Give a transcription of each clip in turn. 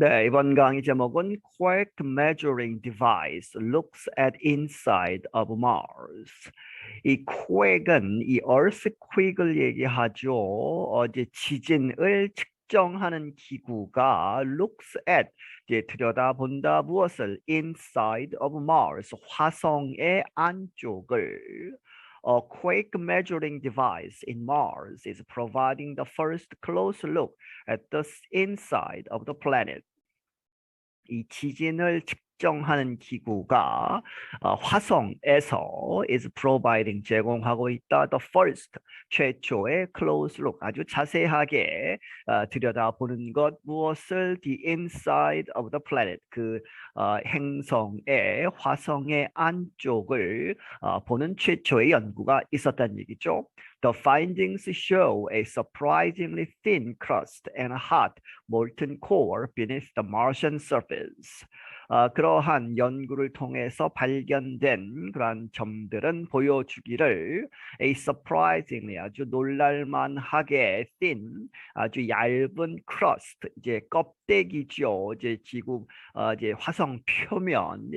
네, 이번 강의 제목은 Quake-Measuring Device Looks at Inside of Mars. 이 Quake은 이 Earthquake을 얘기하죠. 어제 지진을 측정하는 기구가 looks at 이제 들여다본다 무엇을 inside of Mars 화성의 안쪽을 A quake measuring device in Mars is providing the first close look at the inside of the planet. 이 지진을 측정하는 기구가 화성에서 is providing 제공하고 있다. The first 최초의 close look 아주 자세하게 들여다보는 것 무엇을 the inside of the planet 그 행성의 화성의 안쪽을 보는 최초의 연구가 있었다는 얘기죠. The findings show a surprisingly thin crust and a hot molten core beneath the Martian surface. 그러한 연구를 통해서 발견된 그러한 점들은 보여주기를 a surprisingly 아주 놀랄만하게 thin 아주 얇은 crust 이제 껍데기죠. 이제 지구 이제 화성 표면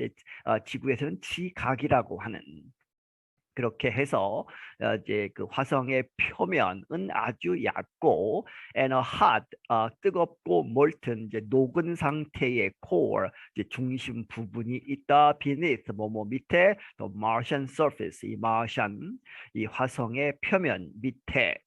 지구에서는 지각이라고 하는. 그렇게 해서 이제 그 화성의 표면은 아주 얇고 and a hot 뜨겁고 molten 이제 녹은 상태의 core 이제 중심 부분이 있다. beneath 뭐뭐 밑에 the Martian surface 이 마션 이 화성의 표면 밑에.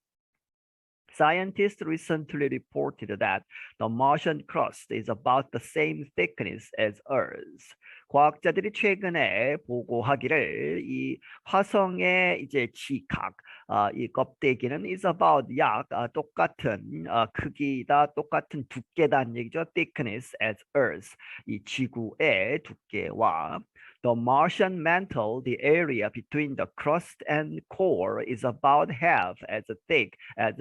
Scientists recently reported that the Martian crust is about the same thickness as Earth. 과학자들이 최근에 보고하기를 이 화성의 이제 지각, 이 껍데기는 is about 약 똑같은 크기다, 똑같은 두께다는 얘기죠. Thickness as Earth, 이 지구의 두께와 The Martian mantle, the area between the crust and core, is about half as thick as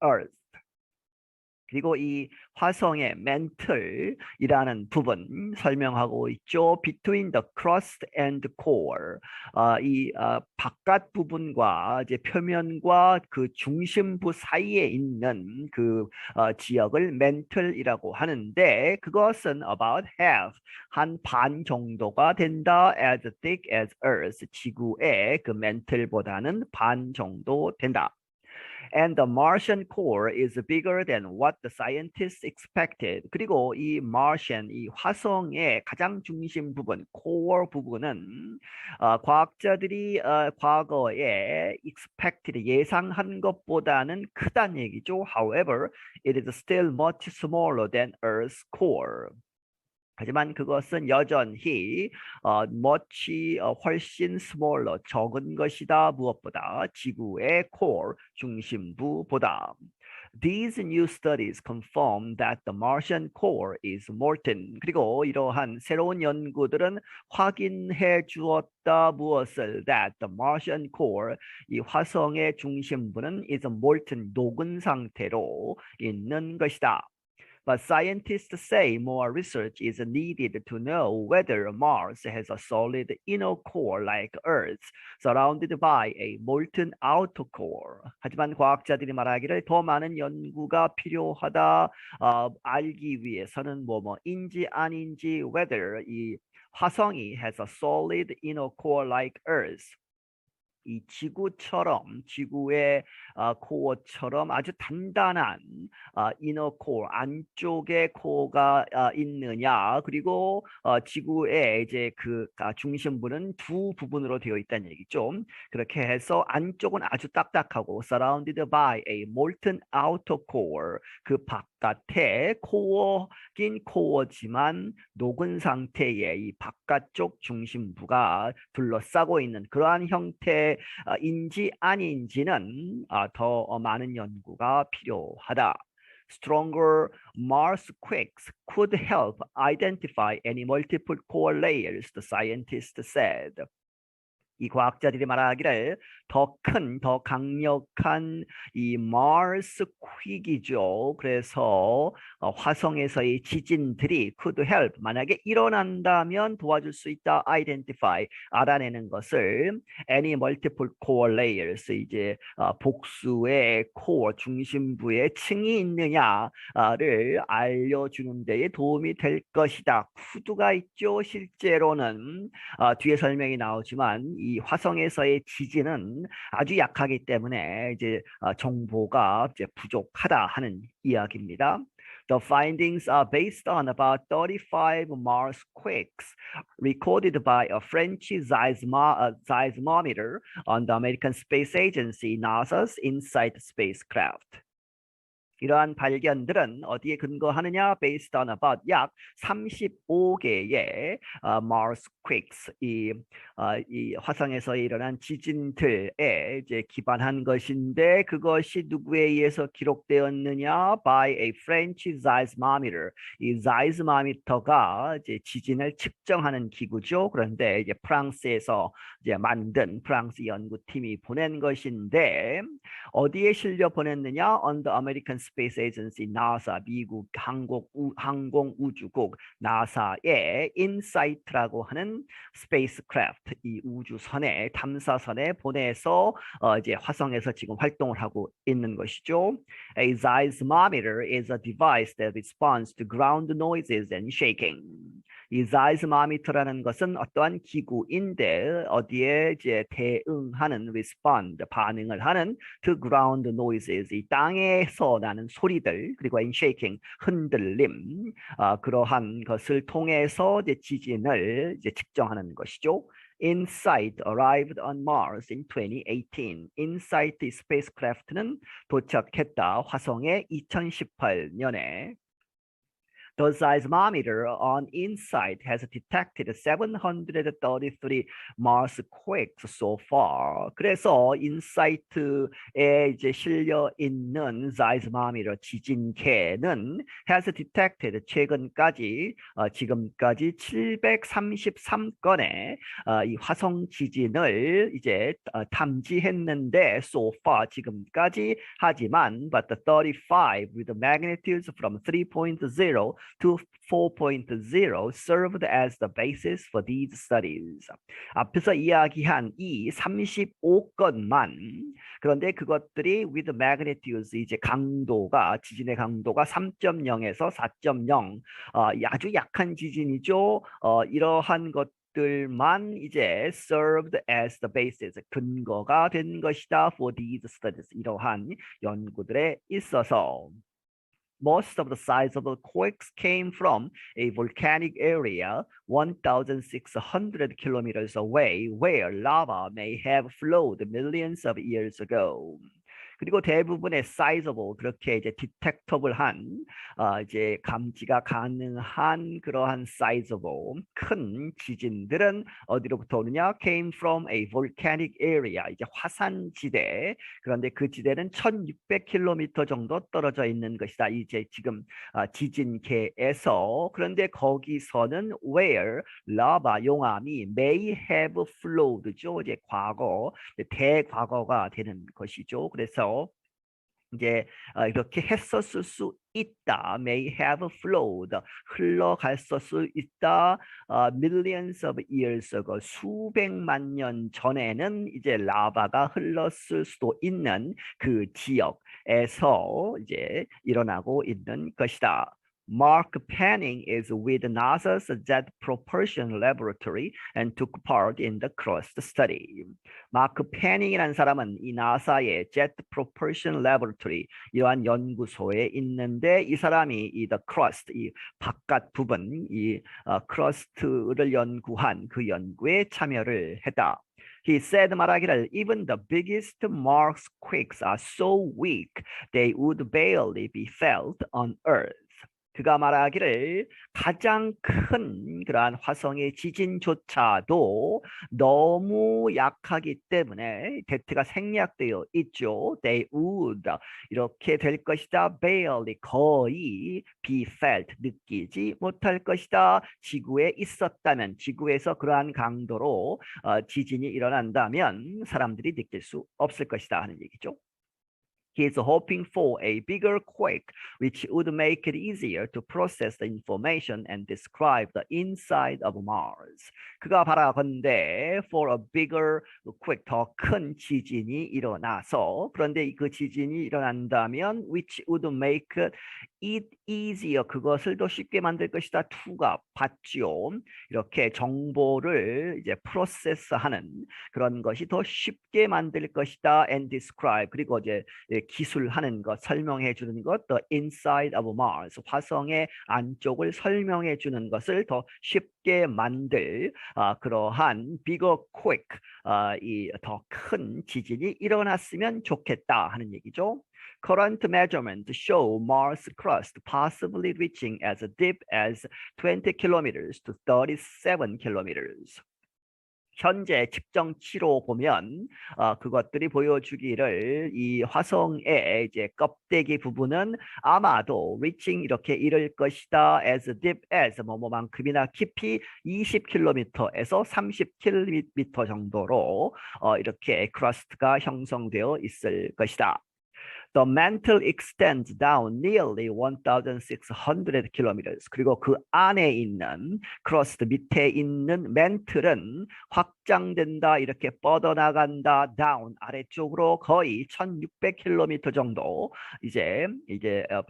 Earth. 그리고 이 화성의 mantel이라는 부분 설명하고 있죠. Between the crust and core, 이 바깥 부분과 이제 표면과 그 중심부 사이에 있는 그 지역을 mantel이라고 하는데 그것은 about half 한 반 정도가 된다. As thick as Earth, 지구의 그 mantel보다는 반 정도 된다. And the Martian core is bigger than what the scientists expected. 그리고 이 Martian, 이 화성의 가장 중심 부분, core 부분은 과학자들이 과거에 expected, 예상한 것보다는 크다는 얘기죠. However, it is still much smaller than Earth's core. 하지만 그것은 여전히 훨씬 smaller, 적은 것이다. 무엇보다 지구의 core, 중심부보다. These new studies confirm that the Martian core is molten. 그리고 이러한 새로운 연구들은 확인해 주었다. 무엇을? That the Martian core, 이 화성의 중심부는 is molten, 녹은 상태로 있는 것이다. But scientists say more research is needed to know whether Mars has a solid inner core like Earth, surrounded by a molten outer core. 하지만 과학자들이 말하기를 더 많은 연구가 필요하다. 알기 위해서는 뭐뭐인지 아닌지 whether 이 화성이 has a solid inner core like Earth. 이 지구처럼 지구의 코어처럼 아주 단단한 이너 코어 안쪽에 코어가 있느냐 그리고 지구의 이제 그 중심부는 두 부분으로 되어 있다는 얘기죠. 그렇게 해서 안쪽은 아주 딱딱하고 surrounded by a molten outer core 그 바깥에 코어긴 코어지만 녹은 상태의 이 바깥쪽 중심부가 둘러싸고 있는 그러한 형태 인지 아닌지는 더 많은 연구가 필요하다. Stronger Mars quakes could help identify any multiple core layers, the scientist said. 이 과학자들이 말하기를 더 큰, 더 강력한 이 마르스 퀵이죠. 그래서 화성에서의 지진들이 could help, 만약에 일어난다면 도와줄 수 있다. identify, 알아내는 것을 any multiple core layers, 이제 복수의 코어, 중심부에 층이 있느냐를 알려주는 데에 도움이 될 것이다. could가 있죠. 실제로는 뒤에 설명이 나오지만 이 화성에서의 지진은 아주 약하기 때문에 이제 정보가 이제 부족하다 하는 이야기입니다. The findings are based on about 35 Mars quakes recorded by a French seismometer on the American Space Agency NASA's InSight spacecraft. 이러한 발견들은 어디에 근거하느냐? Based on about 약 35개의 Mars quakes, 이 화성에서 일어난 지진들에 이제 기반한 것인데 그것이 누구에 의해서 기록되었느냐? By a French seismometer. 이 seismometer가 이제 지진을 측정하는 기구죠. 그런데 이제 프랑스에서 이제 만든 프랑스 연구팀이 보낸 것인데 어디에 실려 보냈느냐? On the American Space Agency, NASA, 미국 항공우주국 나사의 인사이트라고 하는 스페이스크래프트, 이 우주선에 탐사선에 보내서 이제 화성에서 지금 활동을 하고 있는 것이죠. A seismometer is a device that responds to ground noises and shaking. 이 seismometer라는 것은 어떠한 기구인데 어디에 이제 대응하는 respond, 반응을 하는 to ground noises, 이 땅에서 나는 소리들, 그리고 in shaking, 흔들림, 그러한 것을 통해서 이제 지진을 이제 측정하는 것이죠. InSight arrived on Mars in 2018. InSight 스페이스크래프트는 도착했다. 화성에 2018년에. The seismometer on InSight has detected 733 Mars quakes so far. 그래서 인사이트에 이제 실려 있는 seismometer 지진계는 has detected 최근까지 지금까지 733건의 이 화성 지진을 이제 탐지했는데 so far 지금까지 하지만 but the 35 with the magnitudes from 3.0 to 4.0 served as the basis for these studies. 앞에서 이야기한 이 35건만, 그런데 그것들이 with magnitudes, 이제 강도가, 지진의 강도가 3.0에서 4.0, 아주 약한 지진이죠. 이러한 것들만 이제 served as the basis, 근거가 된 것이다 for these studies, 이러한 연구들에 있어서. Most of the sizable quakes came from a volcanic area 1,600 kilometers away where lava may have flowed millions of years ago. 그리고 대부분의 sizable, 그렇게 이제 detectable한 이제 감지가 가능한 그러한 sizable 큰 지진들은 어디로부터 오느냐? Came from a volcanic area, 이제 화산지대. 그런데 그 지대는 1,600km 정도 떨어져 있는 것이다. 이제 지금 지진계에서. 그런데 거기서는 where lava, 용암이 may have flowed죠. 이제 과거, 대과거가 되는 것이죠. 그래서 이제 이렇게 했었을 수 있다. May have flowed, 흘러갔을 수 있다. Millions of years ago, 수백만 년 전에는 이제 라바가 흘렀을 수도 있는 그 지역에서 이제 일어나고 있는 것이다. Mark Panning is with NASA's Jet Propulsion Laboratory and took part in the CRUST study. 마크 패닝이라는 사람은 이 나사의 Jet Propulsion Laboratory, 이러한 연구소에 있는데 이 사람이 이 the crust, 이 바깥 부분, 이 crust를 연구한 그 연구에 참여를 했다. He said 말하기를 even the biggest Mars quakes are so weak they would barely be felt on Earth. 그가 말하기를 가장 큰 그러한 화성의 지진조차도 너무 약하기 때문에 대트가 생략되어 있죠. They would 이렇게 될 것이다. barely 거의 be felt 느끼지 못할 것이다. 지구에 있었다면 지구에서 그러한 강도로 지진이 일어난다면 사람들이 느낄 수 없을 것이다 하는 얘기죠. He is hoping for a bigger quake, which would make it easier to process the information and describe the inside of Mars. 그가 바라건대 for a bigger quake, 더 큰 지진이 일어나서 그런데 그 지진이 일어난다면 which would make it easier, 그것을 더 쉽게 만들 것이다. to가 받지요. 이렇게 정보를 이제 프로세스하는 그런 것이 더 쉽게 만들 것이다. and describe, 그리고 이제 기술하는 것, 설명해 주는 것, the inside of Mars, 화성의 안쪽을 설명해 주는 것을 더 쉽게 만들 그러한 bigger quake, 이 더 큰 지진이 일어났으면 좋겠다 하는 얘기죠. Current measurements show Mars crust possibly reaching as deep as 20 kilometers to 37 kilometers. 현재 측정치로 보면 그것들이 보여주기를 이 화성의 이제 껍데기 부분은 아마도 reaching 이렇게 이를 것이다. as deep as 뭐뭐만큼이나 깊이 20km에서 30km 정도로 이렇게 크러스트가 형성되어 있을 것이다. The mantle extends down nearly 1,600 kilometers. 그리고 그 안에 있는 크러스트 밑에 있는 맨틀은 확장된다, 이렇게 뻗어나간다, down 아래쪽으로 거의 1,600km 정도 이제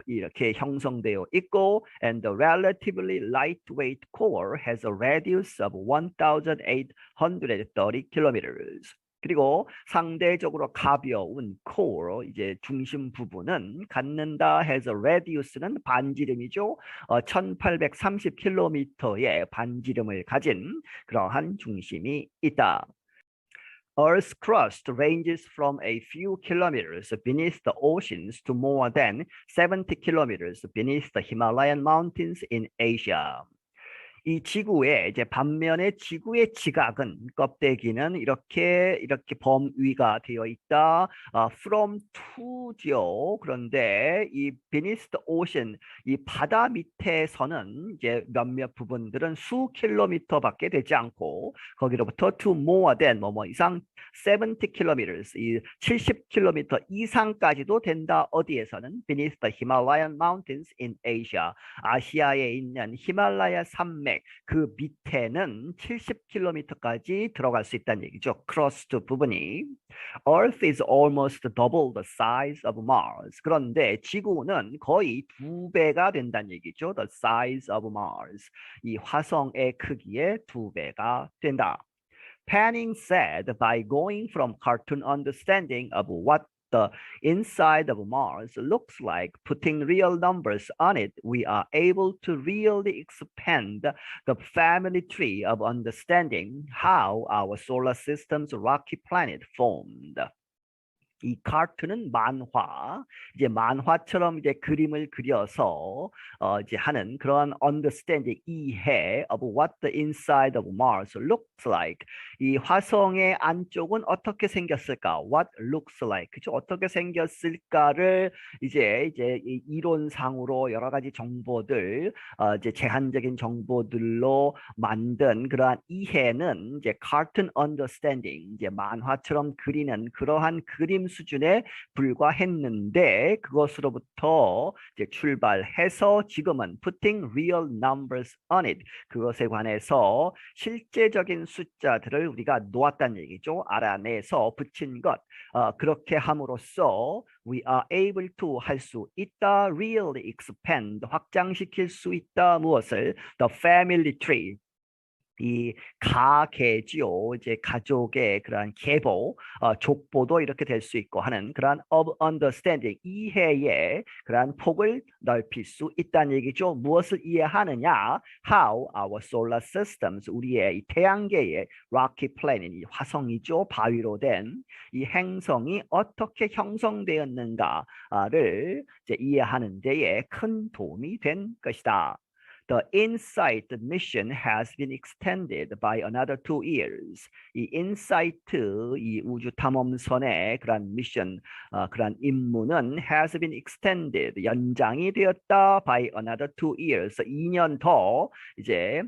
이렇게 형성되어 있고, and the relatively lightweight core has a radius of 1,830 kilometers. 그리고 상대적으로 가벼운 core, 이제 중심 부분은 갖는다. has a radius는 반지름이죠. 1830km의 반지름을 가진 그러한 중심이 있다. Earth's crust ranges from a few kilometers beneath the oceans to more than 70 kilometers beneath the Himalayan mountains in Asia. 이 지구의 이제 반면에 지구의 지각은 껍데기는 이렇게 범위가 되어 있다. from to죠. 그런데 이 beneath the ocean, 이 바다 밑에서는 이제 몇몇 부분들은 수 킬로미터밖에 되지 않고 거기로부터 to more than 뭐뭐 이상 70 kilometers, 이 70km 이상까지도 된다. 어디에서는 beneath the Himalayan mountains in Asia, 아시아에 있는 히말라야 산맥 그 밑에는 70km까지 들어갈 수 있다는 얘기죠. crust 부분이. Earth is almost double the size of Mars. 그런데 지구는 거의 2배가 된다는 얘기죠. The size of Mars. 이 화성의 크기의 2배가 된다. Panning said by going from cartoon understanding of what the inside of Mars looks like, putting real numbers on it, we are able to really expand the family tree of understanding how our solar system's rocky planet formed. 이 카툰은 만화, 이제 만화처럼 이제 그림을 그려서 이제 하는 그런 understanding, 이해 of what the inside of Mars looks like. 이 화성의 안쪽은 어떻게 생겼을까? What looks like. 그죠? 어떻게 생겼을까를 이제 이 이론상으로 여러 가지 정보들, 이제 제한적인 정보들로 만든 그러한 이해는 이제 cartoon understanding, 이제 만화처럼 그리는 그러한 그림 수준에 불과했는데 그것으로부터 이제 출발해서 지금은 putting real numbers on it, 그것에 관해서 실제적인 숫자들을 우리가 놓았다는 얘기죠. 알아내서 붙인 것, 그렇게 함으로써 we are able to 할 수 있다, really expand 확장시킬 수 있다. 무엇을? The family tree, 이 가계지요. 이제 가족의 그러한 계보, 족보도 이렇게 될 수 있고 하는 그러한 of understanding, 이해의 그러한 폭을 넓힐 수 있다는 얘기죠. 무엇을 이해하느냐? How our solar systems, 우리의 이 태양계의 rocky planet, 이 화성이죠. 바위로 된 이 행성이 어떻게 형성되었는가를 이제 이해하는 데에 큰 도움이 된 것이다. The InSight mission has been extended by another 2 years. 이 인사이트, 이 우주 탐험선의 그런 미션, 그런 임무는 has been extended, 연장이 되었다 by another 2 years. 2년 더 이제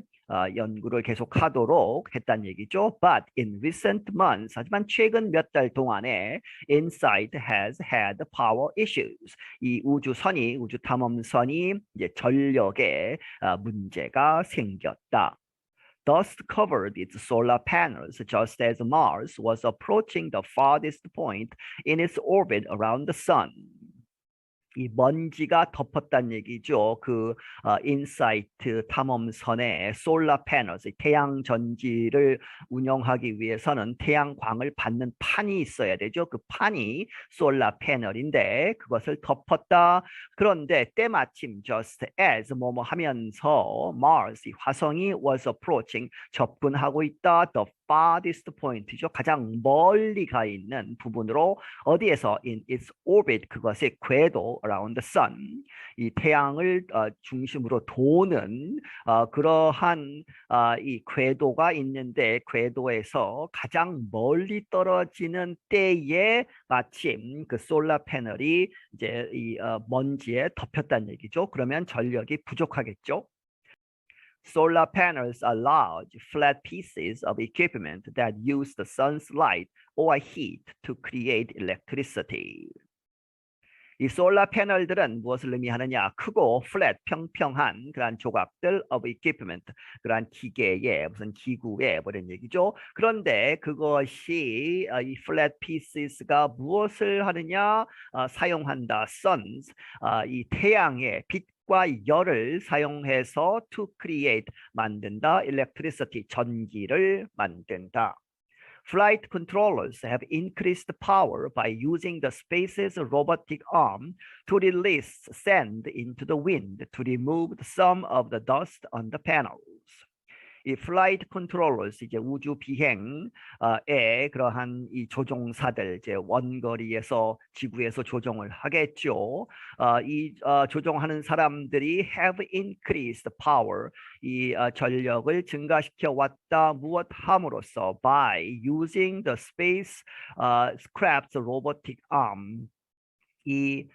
연구를 계속하도록 했다는 얘기죠. But in recent months, 하지만 최근 몇 달 동안에 InSight has had power issues. 이 우주선이, 우주 탐험선이 이제 전력에 문제가 생겼다. Dust covered its solar panels just as Mars was approaching the farthest point in its orbit around the sun. 이 먼지가 덮었다는 얘기죠. 그 인사이트 탐험선의 솔라 패널, 태양 전지를 운영하기 위해서는 태양광을 받는 판이 있어야 되죠. 그 판이 솔라 패널인데 그것을 덮었다. 그런데 때마침 just as 뭐뭐 하면서 Mars, 화성이 was approaching, 접근하고 있다. The farthest point이죠. 가장 멀리 가 있는 부분으로 어디에서 in its orbit, 그것의 궤도 around the sun, 이 태양을 중심으로 도는 그러한 이 궤도가 있는데 궤도에서 가장 멀리 떨어지는 때에 마침 그 솔라 패널이 이제 이 먼지에 덮였다는 얘기죠. 그러면 전력이 부족하겠죠. Solar panels are large, flat pieces of equipment that use the sun's light or heat to create electricity. 이 솔라 패널들은 무엇을 의미하느냐? 크고 flat, 평평한 그러한 조각들 of equipment, 그러한 기계의 무슨 기구의 뭐런 얘기죠. 그런데 그것이 이 flat pieces가 무엇을 하느냐? 사용한다. suns, 이 태양의 빛 과 열을 사용해서 to create, 만든다. electricity, 전기를 만든다. Flight controllers have increased power by using the space's robotic arm to release sand into the wind to remove some of the dust on the panels. 이 flight controllers, 이제 우주 비행의 그러한 이 조종사들, 이제 원거리에서 지구에서 조종을 하겠죠. 이 조종하는 사람들이 have increased power, 이 전력을 증가시켜 왔다. 무엇 함으로써? By using the spacecraft's robotic arm. 이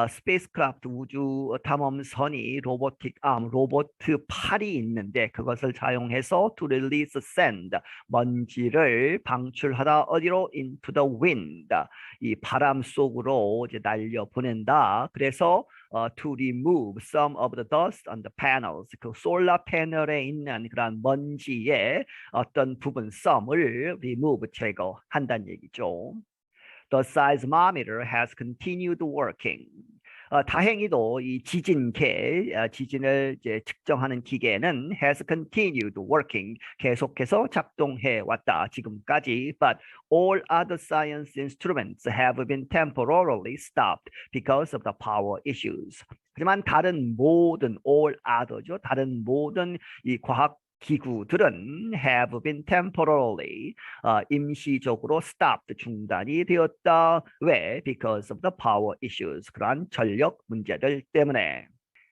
스페이스크래프트 우주 탐험선이 로보틱 암, 로봇 팔이 있는데 그것을 사용해서 to release sand, 먼지를 방출하다. 어디로? into the wind, 이 바람 속으로 이제 날려 보낸다. 그래서 to remove some of the dust on the panels, 그 솔라 패널에 있는 그런 먼지의 어떤 부분, some을 remove, 제거한다는 얘기죠. The seismometer has continued working. 다행히도 이 지진을 이제 측정하는 기계는 has continued working, 계속해서 작동해 왔다. 지금까지. But all other science instruments have been temporarily stopped because of the power issues. 하지만 다른 모든 all other죠. 다른 모든 이 과학 기구들은 have been temporarily, 임시적으로 stopped, 중단이 되었다. 왜? Because of the power issues, 그러한 전력 문제들 때문에.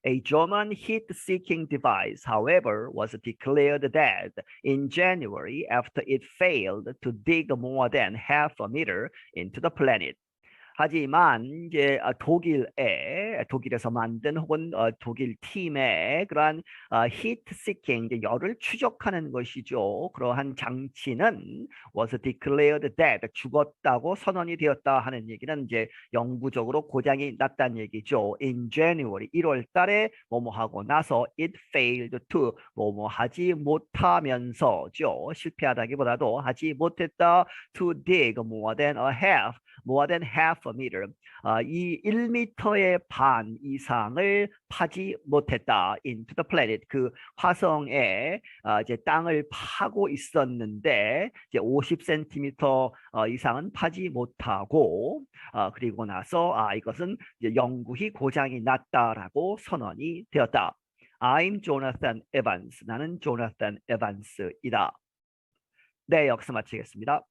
A German heat-seeking device, however, was declared dead in January after it failed to dig more than half a meter into the planet. 하지만 이제 독일에서 만든 혹은 독일 팀의 그러한 heat seeking, 이제 열을 추적하는 것이죠. 그러한 장치는 was declared dead, 죽었다고 선언이 되었다 하는 얘기는 이제 영구적으로 고장이 났다는 얘기죠. In January, 1월 달에 뭐뭐 하고 나서 it failed to, 뭐뭐 하지 못하면서죠. 실패하다기보다도 하지 못했다. To dig more than a half, more than half a meter. 이 1m의 반 이상을 파지 못했다. into the planet. 그 화성에 이제 땅을 파고 있었는데 이제 50cm 이상은 파지 못하고 그리고 나서 이것은 이제 영구히 고장이 났다라고 선언이 되었다. I'm Jonathan Evans. 나는 조나단 에반스이다. 네, 여기서 마치겠습니다.